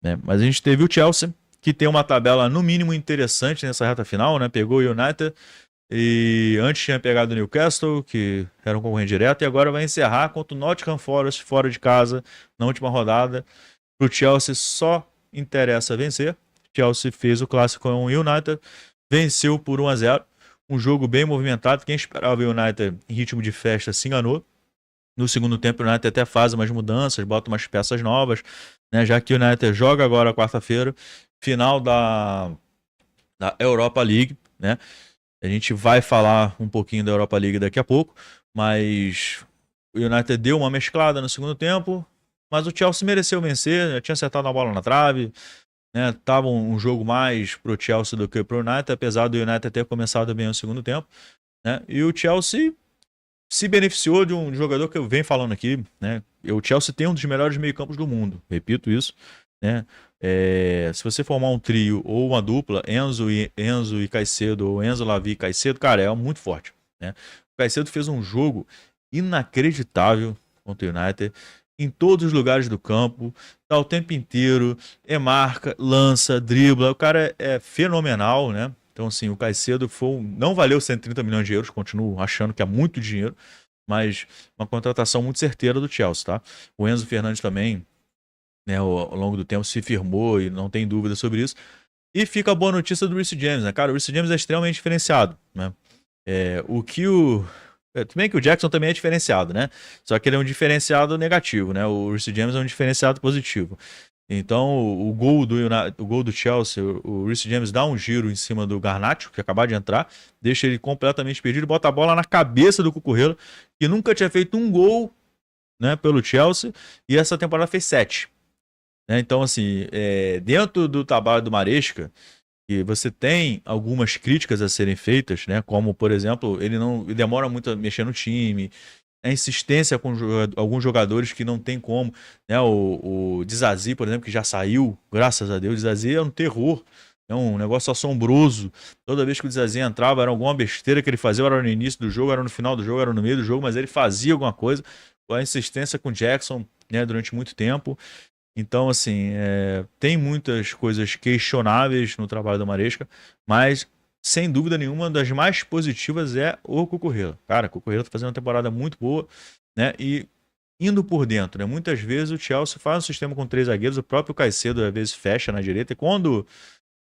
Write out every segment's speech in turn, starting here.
né? Mas a gente teve o Chelsea, que tem uma tabela no mínimo interessante nessa reta final, né? Pegou o United e antes tinha pegado o Newcastle, que era um concorrente direto, e agora vai encerrar contra o Nottingham Forest fora de casa na última rodada. Para o Chelsea só interessa vencer. Chelsea fez o clássico com o United, venceu por 1-0. Um jogo bem movimentado. Quem esperava o United em ritmo de festa se enganou. No segundo tempo, o United até faz umas mudanças, bota umas peças novas, né? Já que o United joga agora quarta-feira, final da Europa League, né? A gente vai falar um pouquinho da Europa League daqui a pouco, mas o United deu uma mesclada no segundo tempo, mas o Chelsea mereceu vencer, já tinha acertado a bola na trave, né? Tava um jogo mais pro Chelsea do que pro United, apesar do United ter começado bem no segundo tempo, né? E o Chelsea se beneficiou de um jogador que eu venho falando aqui, né? O Chelsea tem um dos melhores meio-campos do mundo, repito isso, né? Se você formar um trio ou uma dupla, Enzo e Caicedo, ou Enzo, Lavie e Caicedo, cara, é muito forte, né? O Caicedo fez um jogo inacreditável contra o United, em todos os lugares do campo, tá o tempo inteiro, marca, lança, dribla, o cara é fenomenal, né? Então, assim, o Caicedo não valeu 130 milhões de euros, continuo achando que é muito dinheiro, mas uma contratação muito certeira do Chelsea, tá? O Enzo Fernandes também, né, ao longo do tempo se firmou e não tem dúvida sobre isso. E fica a boa notícia do Reece James, né? Cara, o Reece James é extremamente diferenciado, né? Tudo bem que o Jackson também é diferenciado, né? Só que ele é um diferenciado negativo, né? O Reece James é um diferenciado positivo. Então, o gol do Chelsea, o Reece James dá um giro em cima do Garnacho, que acabou de entrar, deixa ele completamente perdido e bota a bola na cabeça do Cucurella, que nunca tinha feito um gol, né, pelo Chelsea, e essa temporada fez 7. Né? Então, assim, dentro do trabalho do Maresca, que você tem algumas críticas a serem feitas, né? Como, por exemplo, ele demora muito a mexer no time, a insistência com alguns jogadores que não tem como, né? O Dizazi, por exemplo, que já saiu, graças a Deus. O Dizazi é um terror, é um negócio assombroso. Toda vez que o Dizazi entrava, era alguma besteira que ele fazia, era no início do jogo, era no final do jogo, era no meio do jogo, mas ele fazia alguma coisa. A insistência com o Jackson, né, durante muito tempo. Então, assim, tem muitas coisas questionáveis no trabalho do Maresca, mas, sem dúvida nenhuma, uma das mais positivas é o Cucurella. Cara, o Cucurella tá fazendo uma temporada muito boa, né? E indo por dentro, né? Muitas vezes o Chelsea faz um sistema com 3 zagueiros, o próprio Caicedo às vezes fecha na direita, e quando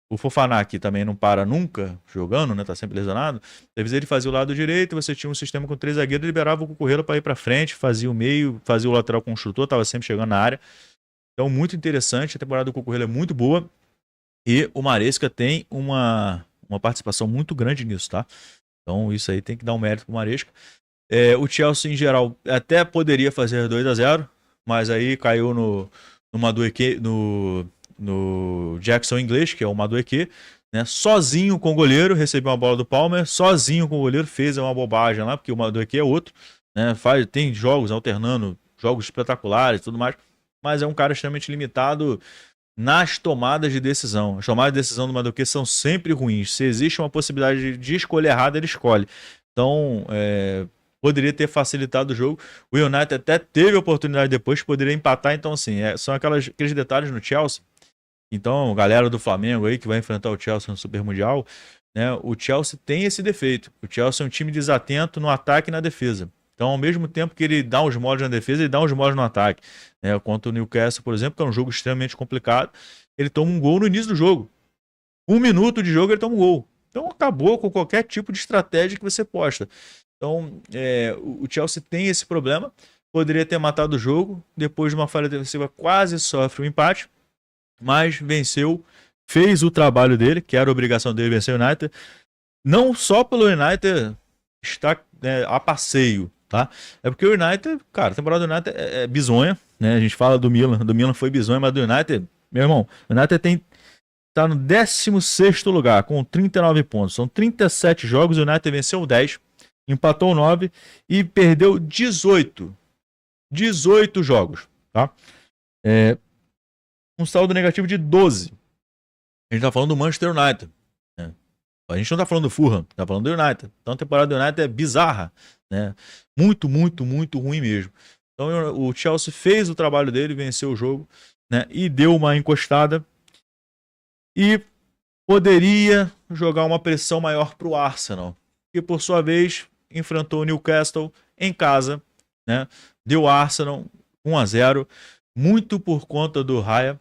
o Fofana, que também não para nunca jogando, né? Tá sempre lesionado, às vezes ele fazia o lado direito, você tinha um sistema com 3 zagueiros, liberava o Cucurella para ir para frente, fazia o meio, fazia o lateral construtor, tava sempre chegando na área. Então, muito interessante. A temporada do Cucurella é muito boa. E o Maresca tem uma participação muito grande nisso, tá? Então, isso aí tem que dar um mérito pro Maresca. O Chelsea, em geral, até poderia fazer 2-0, mas aí caiu no Madueke, no Jackson inglês, que é o Madueke, né? Sozinho com o goleiro, recebeu uma bola do Palmer, sozinho com o goleiro, fez uma bobagem lá, porque o Madueke é outro, né? Tem jogos alternando, jogos espetaculares e tudo mais, mas é um cara extremamente limitado nas tomadas de decisão. As tomadas de decisão do Madueke são sempre ruins. Se existe uma possibilidade de escolher errado, ele escolhe. Então, poderia ter facilitado o jogo. O United até teve a oportunidade depois, poderia empatar. Então, assim, são aqueles detalhes no Chelsea. Então, galera do Flamengo aí que vai enfrentar o Chelsea no Super Mundial, né? O Chelsea tem esse defeito. O Chelsea é um time desatento no ataque e na defesa. Então, ao mesmo tempo que ele dá uns moles na defesa, ele dá uns moles no ataque. Contra o Newcastle, por exemplo, que é um jogo extremamente complicado, ele toma um gol no início do jogo. 1 minuto de jogo, ele toma um gol. Então, acabou com qualquer tipo de estratégia que você posta. Então, o Chelsea tem esse problema. Poderia ter matado o jogo. Depois de uma falha defensiva, quase sofre um empate. Mas venceu, fez o trabalho dele, que era a obrigação dele vencer o United. Não só pelo United estar a passeio, tá? É porque o United, cara, a temporada do United é bizonha, né? A gente fala do Milan foi bizonha, mas do United, meu irmão, o United tá no 16º lugar, com 39 pontos. São 37 jogos, o United venceu 10, empatou 9 e perdeu 18. 18 jogos, tá? Um saldo negativo de 12. A gente tá falando do Manchester United, né? A gente não tá falando do Fulham, tá falando do United. Então a temporada do United é bizarra, né? Muito, muito, muito ruim mesmo. Então o Chelsea fez o trabalho dele, venceu o jogo, né? E deu uma encostada e poderia jogar uma pressão maior para o Arsenal, que por sua vez enfrentou o Newcastle em casa, né? Deu Arsenal 1-0, muito por conta do Raya,